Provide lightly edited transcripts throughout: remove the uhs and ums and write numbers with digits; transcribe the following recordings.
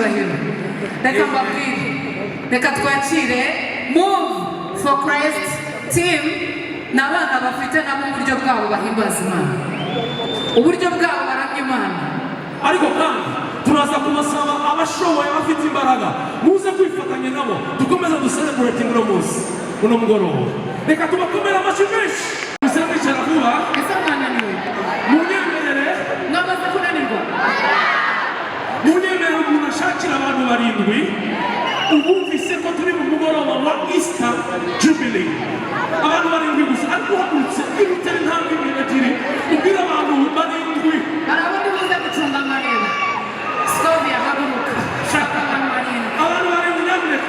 cyubahiro. Reka mbabwire, reka twakire Move for Christ team n'abana bafite nabo uburyo bwabo bahimbaza Imana, uburyo bwabo baramya Imana. Ariko kandi turaza kubasaba abashoboye bafite imbaraga muze kwifatanya nabo dukomeza ducelebrate uno munsi uno mugoroba. Reka tubakomere amashyi menshi. Bicara vuba. Ese mwananiwe? Munyemerere. Mwamaze kunanirwa? Munyemerere umuntu ashakira abantu barindwi ubumvise ko turi mu mugoroba wa Easter Jubilee. Abantu barindwi gusa ariko uhagurutse irutera intambwe ebyiri ubwira abantu barindwi. Hari abandi buze gucunga amareba. Scovia haguruka. Shaka abantu barindwi. Abantu barindwi nyamuneka.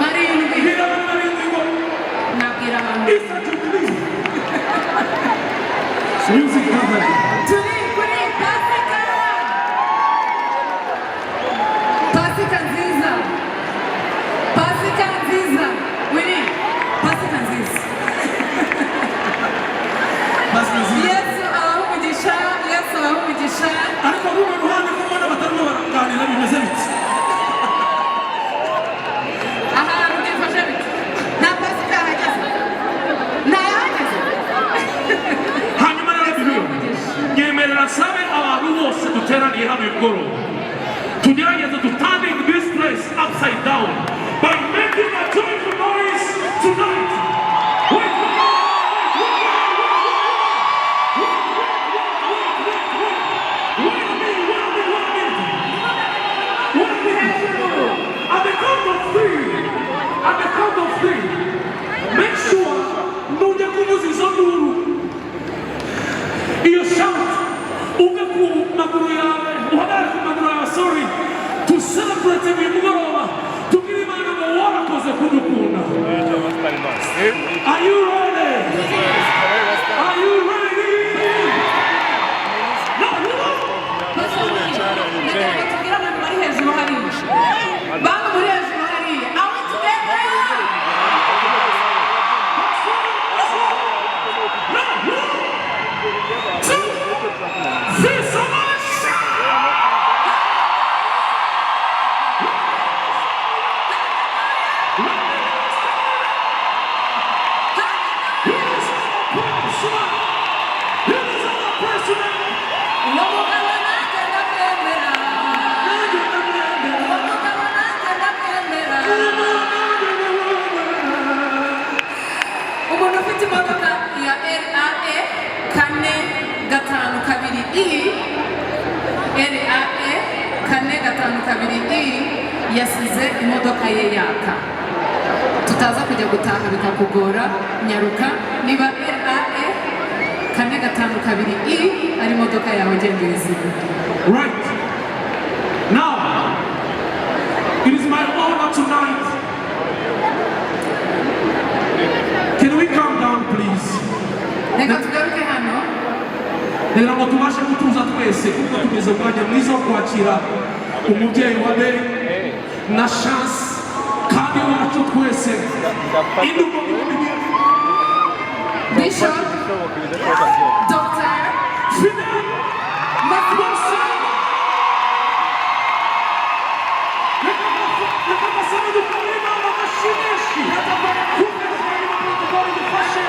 Barindwi. Bwira abantu barindwi ngo nabwira abantu. Easter Jubilee. Music brother. Turi kuri Pasika. Pasika nziza. Pasika nziza. Wini. Pasika nziza. Pasika nziza. Yesu abahumugisha. Yesu abahumugisha. Ariko runo ruhande kubona batarimo baraganira bimeze biti. Aha, ndifashe biti. Na Pasika hageze. Na hageze. Hanyuma rero nyemerera sabe abantu bose duteraniye hano mugoroba tugerageze to turning this place upside down by making a joyful noise tonight. At the count of three, make sure nujya kuvuza izo nduru iyo shout uve ku maguru yawe uhagarare ku maguru yawe sorry to celebrate uyu mugoroba tubwire Imana ngo warakoze kudukunda. Are you ready? Are you ready? No, tubwire abantu bari hejuru hariya. Bantu muri hejuru hariya. Aho tugenda. Umuntu ufite imodoka ya RAE 452 RAE 452 yasize imodoka ye yaka. Tutaza kujya gutaha bikakugora, nyaruka niba RAE 452 ari imodoka yawe genda uyizime. right now it is my honor tonight. Can we calm down please? Reka tugaruke hano. Reka ngo tubashe gutuza twese kuko tugeze umwanya mwiza wo kwakira umubyeyi wa mbere na chance kandi wacu twese induko Bishop Dr. Fidel Makwasa. Reka basame dukore Imana amashimeshi kuko dukore protokoli dufashe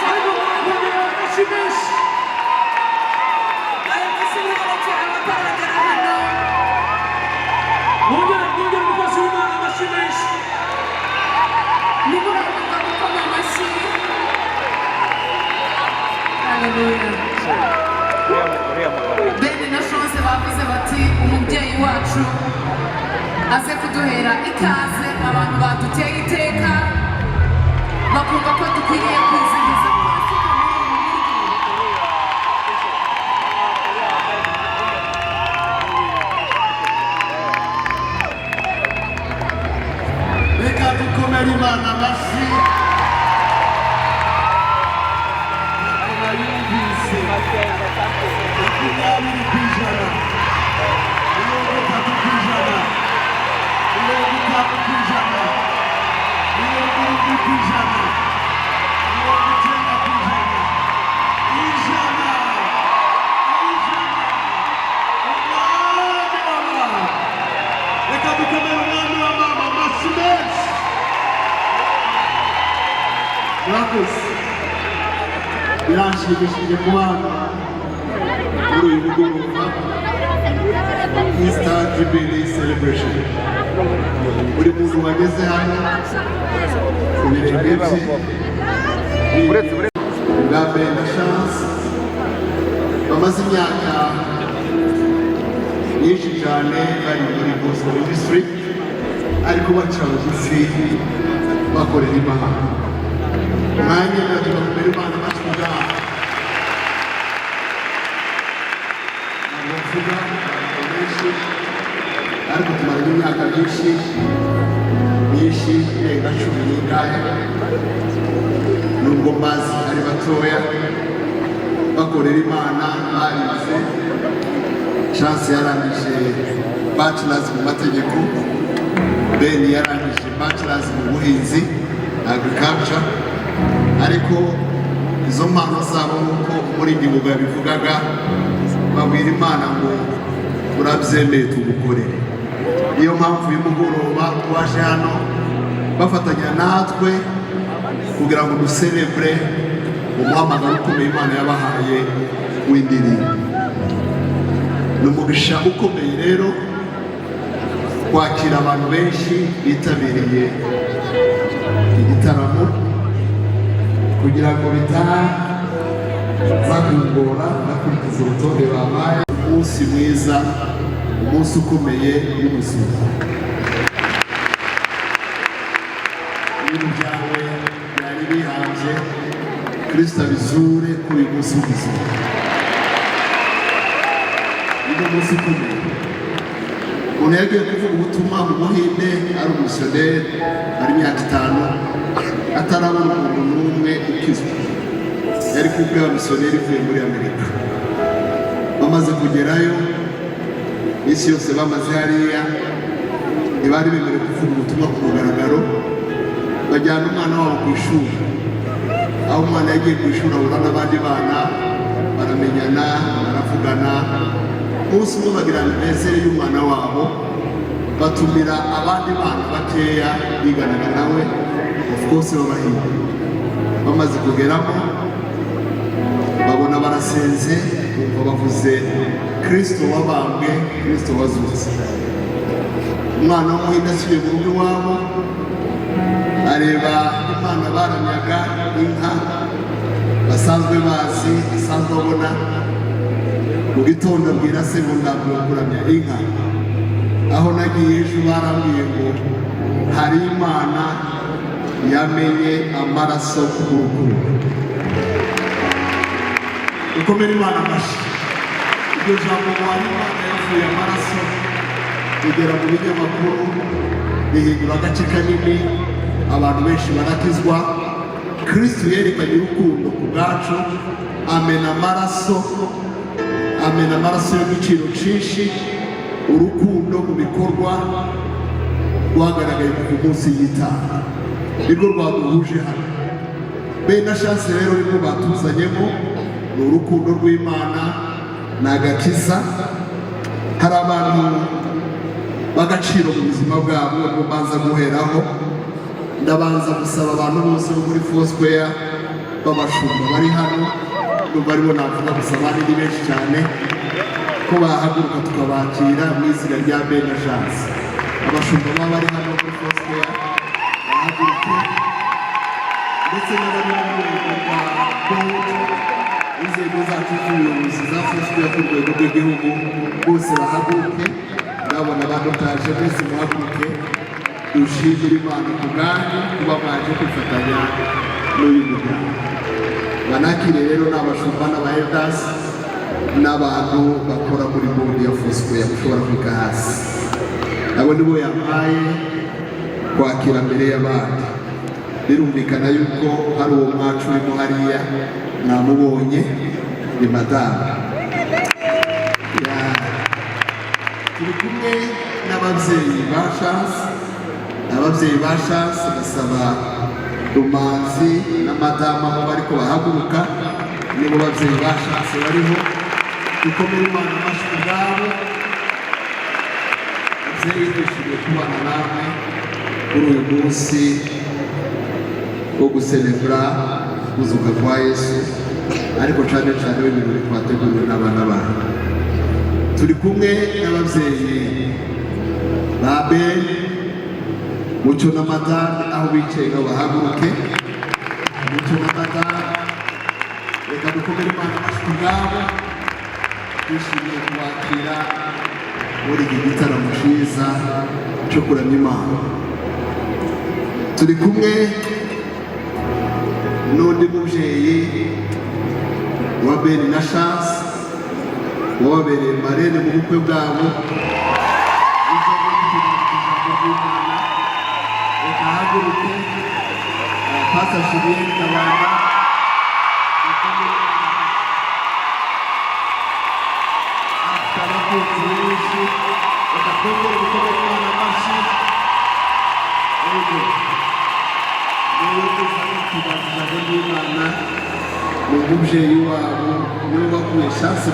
ariko baragomera amashimeshi. Mwongere mukozi w'Imana amashimeshi. Bene na chance bavuze bati umubyeyi wacu aze kuduhera ikaze abantu baduteye iteka bakumva ko dukwiriye kwizihiza Reka dukomere Imana amashyi. Yumvise 20%, 20%. murakoze biranshimishije kubana muri uyu mugoroba Easter Jubilee Celebration. Buri muntu wageze hano ku birenge bye bwa Bena Chance bamaze imyaka myinshi cyane bari muri Gospel Ministry ariko baca bugufi bakorera Imana. Umwanya bakorera Imana bacuga bavuga benshi ariko tumara imyaka myinshi irenga 10 n'ingahe nubwo mbazi ari batoya bakorera Imana barize. Chance yarangije bachelors mu mategeko, Ben yarangije bachelors mu buhinzi agriculture, ariko izo mpano zabo nuko muri ndibuga bivugaga babwira Imana ngo urabyemeye tugukorere. Niyo mpamvu y'umugoroba twaje hano bafatanya natwe kugira ngo ducelebre umuhamagaro ukomeye Imana yabahaye w'indirimbo. N'umugisha ukomeye rero kwakira abantu benshi bitabiriye igitaramo kugira ngo bitazagora bakurikiza urutonde babaye. Umunsi mwiza, umunsi ukomeye w'ubuzima. Ibintu byawe byari bihanze Kristo abizure kuri uyu munsi w'ubuzima. Umunsi ukomeye umuntu yagiye kuvuga ubutumwa mu Buhinde ari umumisiyoneri ari imyaka 5 atarabona umuntu n'umwe ukizwa. Yari kubwira misiyoneri uvuye muri Amerika. Bamaze kugerayo isi yose bamaze hariya ntibari bemerewe kuvuga ubutumwa ku mugaragaro. Bajyana umwana wabo ku ishuri, aho umwana yagiye ku ishuri ahura n'abandi bana baramenyana baravugana. Umunsi umwe bagira anniversaire y'umwana wabo batumira abandi bana bakeya biganaga nawe, of course babahiye. Bamaze kugeramo babona barasenze bumva bavuze Kristo wabambwe, Kristo wazutse. Umwana w'umuhinde asubiye mu rugo iwabo areba Imana baramyaga inka basanzwe bazi asanzwe abona. Mu gitondo abwira se ngo ntabwo kuramya inka, aho nagiye ejo barambwiye ngo hari Imana yamenye amaraso ku rukundo. Ukomere Imana amashyi. Iryo jambo ngo hari Imana yavuye amaraso kugera mu binyamakuru bihindura agace kanini, abantu benshi barakizwa. Kristo yerekanye urukundo ku bwacu, amena amaraso y'igiciro cyinshi. Urukundo mu bikorwa rwagaragaye ku munsi y'itanga, nirwo rwaduhuje hano. Bena Chance rero nirwo batuzanyemo, ni urukundo rw'Imana n'agakiza. Hari abantu b'agaciro mu buzima bwabo nibwo mbanza guheraho. Ndabanza gusaba abantu bose bo muri Foursquare b'abashumba bari hano, nubwo aribo navuga gusa abandi ni benshi cyane, ko bahaguruka tukabakira mu izina rya Bena Chance. Abashumba baba bari hano muri Foursquare bahaguruke, ndetse n'abari mu rwego rwa board, inzego zacu z'ubuyobozi za Foursquare ku rwego rw'igihugu bose bahaguruke. Ndabona badotaje bose muhaguruke dushimire Imana ku bwanyu kuba mwaje kwifatanya n'uyu muryango. Banakire rero n'abashumba n'abaelders n'abantu bakora muri board ya Foursquare ushobora kwika hasi. Abo nibo yampaye kwakira mbere y'abandi. Birumvikana yuko hari uwo mwacu urimo hariya mwamubonye, ni madamu. Turi kumwe n'ababyeyi ba Chance. Ababyeyi ba Chance basaba Rumanzi na madamu aho bariko bahaguruka, nibo babyeyi ba Chance bariho. Dukomere Imana amashyi ubwabo. Ababyeyi twishimiye kubana namwe kuri uyu munsi wo guselebura kuzuka kwa Yesu, ariko cyane cyane w'ibirori twateguriwe n'abana bacu. Turi kumwe n'ababyeyi ba Ben, Mucyo na Madame, aho bicaye ngo bahaguruke. Mucyo na Madame, reka dukomere Imana amashyi ubwabo, twishimiye kubakira muri iki gitaramo cyiza cyo kuramya Imana. Turi kumwe n'undi mubyeyi wa Ben na Chance, wababereye marene mu bukwe bwabo. Reka haguruke Pastor Julien Kabanda, abakunzi benshi, reka twongere gukomera Imana amashyi. Niwe tuzana kubaza ijambo ry'Imana, ni umubyeyi wabo, niwe bakuye Chance.